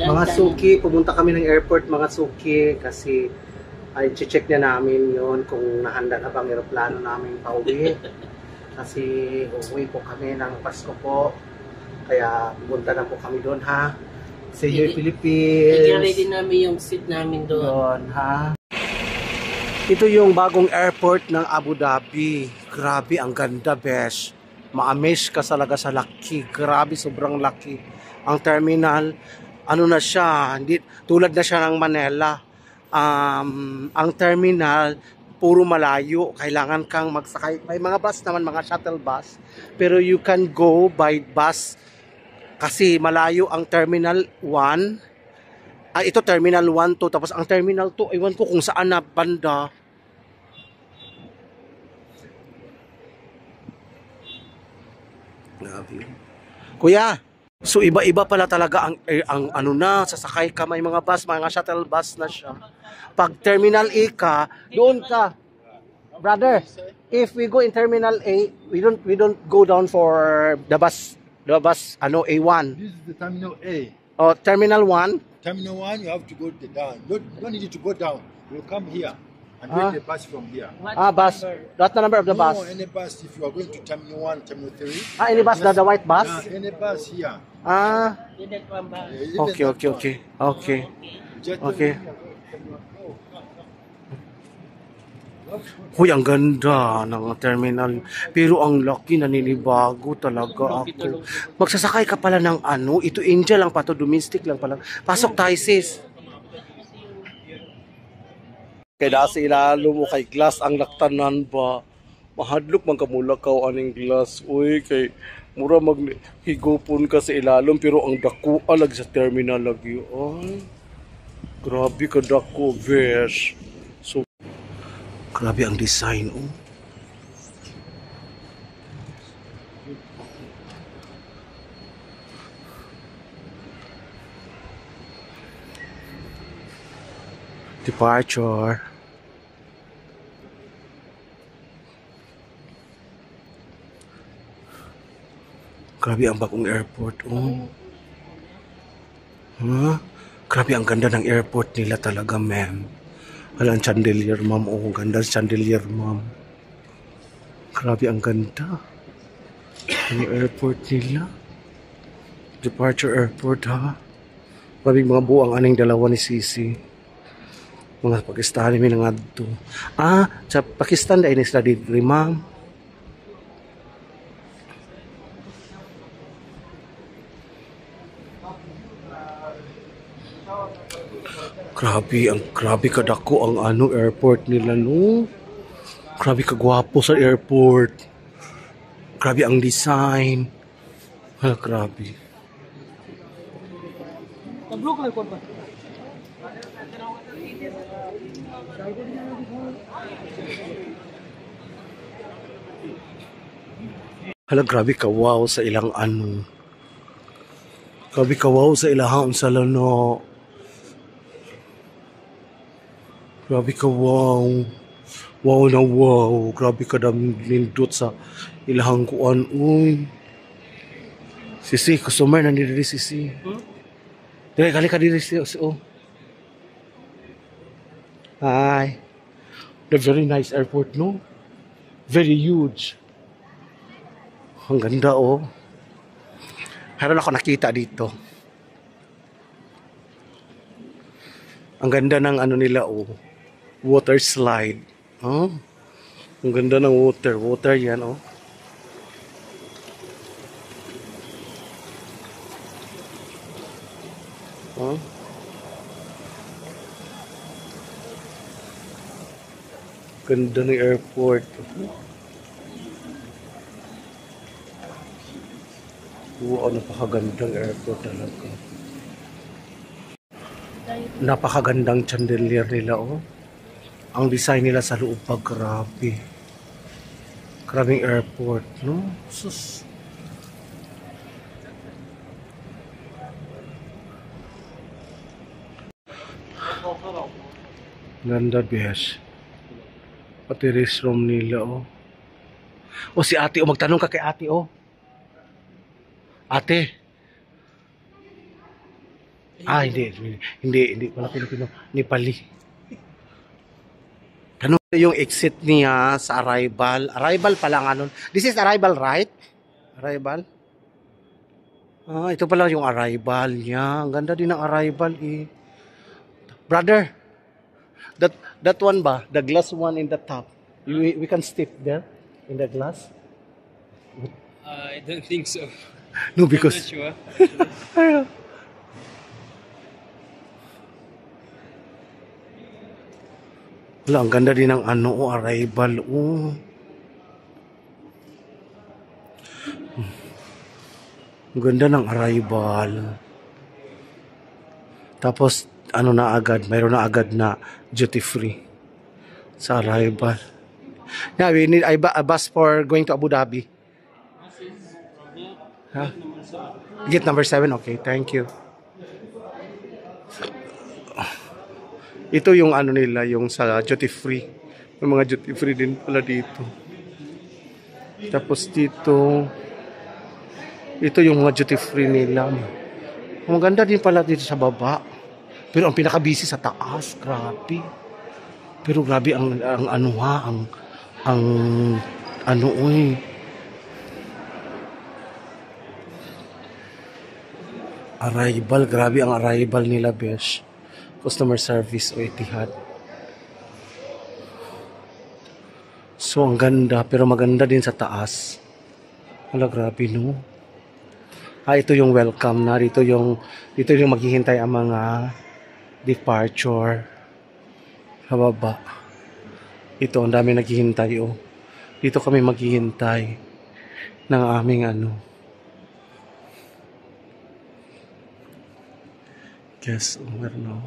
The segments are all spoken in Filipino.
Mga suki, pumunta kami ng airport mga suki kasi ay check na namin yon kung nahanda na bang eroplano namin pauwi. Kasi uuwi po kami ng Pasko po. Kaya pumunta na po kami doon ha. See you Philippines. I-ready namin yung seat namin doon. Ha. Ito yung bagong airport ng Abu Dhabi. Grabe, ang ganda, besh. Ma-amaze ka talaga sa laki. Grabe, sobrang laki. Ang terminal, ano na siya, hindi, tulad na siya ng Manila. Ang terminal, puro malayo. Kailangan kang magsakay. May mga bus naman, mga shuttle bus. Pero you can go by bus kasi malayo ang Terminal 1. Ito Terminal 1 to. Tapos ang Terminal 2, iwan ko kung saan na banda. Kuya, so iba-iba pala talaga ang ano na, sasakay ka, may mga bus, mga shuttle bus na siya. Pag Terminal A ka, doon ka. Brother, if we go in Terminal A, we don't go down for the bus ano, A1. This is the Terminal A. Oh, Terminal 1. Terminal 1, you have to go down. You don't need to go down. You come here and take the bus from here. Bus. That's the number of the bus. No, any bus if you are going to Terminal 1, Terminal 3. Any bus, the white bus? Any bus here. Okay. Hoy, ang ganda ng terminal. Pero ang laki, naninibago talaga ako. Magsasakay ka pala ng ano, ito India lang pa to, domestic lang pala. Pasok tayo sis. Kaya sa ilalo mo kay glass ang laktanan ba? Mahadlok man kamulakaw aning glass. Uy, kay mura maghigopon ka sa ilalom pero ang dako alag sa terminal lagi. Ay, grabe ka dako, besh. Grabe ang design, oh. Departure. Grabe ang bagong airport, oh. Huh? Grabe ang ganda ng airport nila talaga, ma'am. Walang chandelier, ma'am. Oh, ganda chandelier, ma'am. Grabe ang ganda. Ang airport nila. Departure airport, ha? Grabing mga buang aning dalawa ni Sisi. Mga Pakistani may nangadto. Sa Pakistan dahil sila dito, ma'am. Grabe kadako ang ano airport nila, no. Grabe kagwapo sa airport. Grabe ang design. Grabe. Grabe ka wow sa ilang ano. Grabe ka wow sa ilang sa lano. Grabe ka wow. Wow na wow. Grabe ka nindot sa ilahang kuan. Uy. Sisi, customer na nila Sisi. Dili, kali ka dili Sisi. Oh. Hi. The very nice airport, no? Very huge. Ang ganda, oh. Meron ako nakita dito. Ang ganda ng ano nila, oh. Water slide. Oh. Ang ganda ng water. Water yan, oh. Oh. Ganda ng airport. Wow, napakagandang airport talaga. Napakagandang chandelier nila, oh. Ang design nila sa loob pa, grabe. Grabing airport, no? Sus. Ganda, besh. Pati restroom nila, oh. O si ate, oh. Magtanong ka kay ate, oh. Ate. Hindi pala Pilipino, Nepali. Ano yung exit niya sa arrival? Arrival pala nga nun. This is arrival, right? Arrival? Ito pala yung arrival niya. Ang ganda din ng arrival eh. Brother, that one ba? The glass one in the top. We can step there in the glass? I don't think so. No, because... Sure. Wala, ang ganda din ng arrival. Ang ganda ng arrival. Tapos, mayroon na agad na duty free sa arrival. Yeah, we need a bus for going to Abu Dhabi. Huh? Gate number 7, okay, thank you. Ito yung nila, yung sa duty free. May mga duty free din pala dito. Tapos dito, ito yung mga duty free nila. Ang ganda din pala dito sa baba. Pero ang pinaka-busy sa taas, grabe. Pero grabe arrival, grabe ang arrival nila, besh. Customer service o Etihad. So, ang ganda, pero maganda din sa taas. Hala, grabe, no? Ito yung welcome na. Dito yung maghihintay ang mga departure. Sa baba. Ito, ang dami naghihintay, oh. Dito kami maghihintay ng aming guess, no?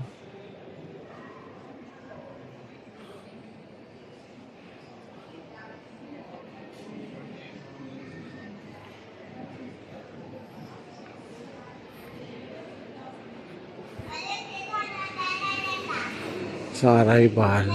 Sa arrival.